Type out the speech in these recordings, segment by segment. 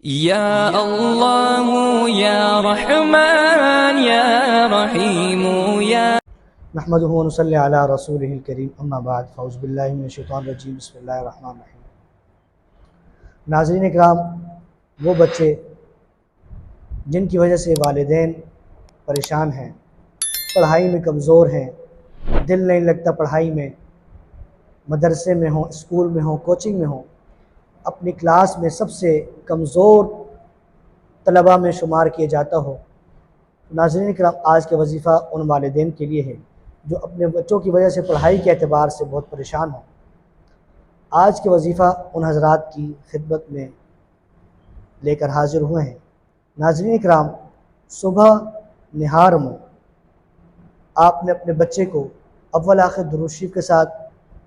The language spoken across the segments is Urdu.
يا الله يا رحمن يا رحيم يا نحمده ونصلي علی رسولہ الکریم اما بعد فاعوذ باللہ من الشیطان الرجیم بسم اللہ الرحمن الرحیم۔ ناظرین اکرام، وہ بچے جن کی وجہ سے والدین پریشان ہیں، پڑھائی میں کمزور ہیں، دل نہیں لگتا پڑھائی میں، مدرسے میں ہوں، اسکول میں ہوں، کوچنگ میں ہوں، اپنی کلاس میں سب سے کمزور طلباء میں شمار کیے جاتا ہو، ناظرین اکرام آج کے وظیفہ ان والدین کے لیے ہے جو اپنے بچوں کی وجہ سے پڑھائی کے اعتبار سے بہت پریشان ہوں۔ آج کے وظیفہ ان حضرات کی خدمت میں لے کر حاضر ہوئے ہیں۔ ناظرین اکرام، صبح نہار میں آپ نے اپنے بچے کو اول آخر درود شریف کے ساتھ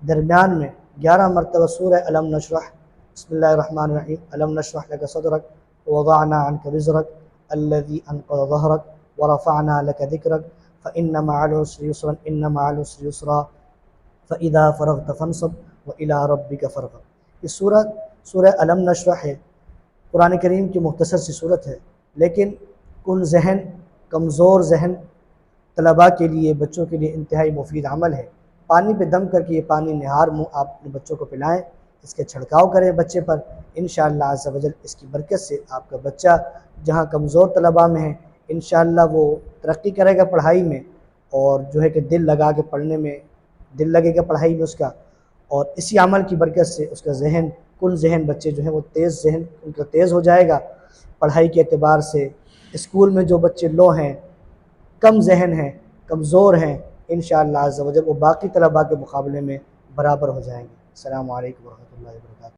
درمیان میں 11 مرتبہ سورہ الم نشرح بسم اللہ الرحمن الرحیم الم نشرح لک صدرک ووضعنا عنک وزرک الذی انقض ظہرک ورفعنا لک ذکرک فإن مع العسر يسرا إن مع العسر يسرا فإذا فرغت فانصب وإلى ربك فارغب۔ یہ سورہ الم نشرح ہے، قرآن کریم کی مختصر سی صورت ہے، لیکن کن ذہن، کمزور ذہن طلباء کے لیے، بچوں کے لیے انتہائی مفید عمل ہے۔ پانی پہ دم کر کے یہ پانی نہار منہ آپ اپنے بچوں کو پلائیں، اس کے چھڑکاؤ کریں بچے پر، انشاءاللہ عز و جل اس کی برکت سے آپ کا بچہ جہاں کمزور طلباء میں ہے انشاءاللہ وہ ترقی کرے گا پڑھائی میں، اور جو ہے کہ دل لگا کے پڑھنے میں دل لگے گا پڑھائی میں اس کا، اور اسی عمل کی برکت سے اس کا ذہن، کل ذہن بچے جو ہیں وہ تیز ذہن ان کا تیز ہو جائے گا پڑھائی کے اعتبار سے۔ اسکول میں جو بچے لو ہیں، کم ذہن ہیں، کمزور ہیں، انشاءاللہ عز و جل وہ باقی طلباء کے مقابلے میں برابر ہو جائیں گے۔ السلام علیکم ورحمۃ اللہ وبرکاتہ۔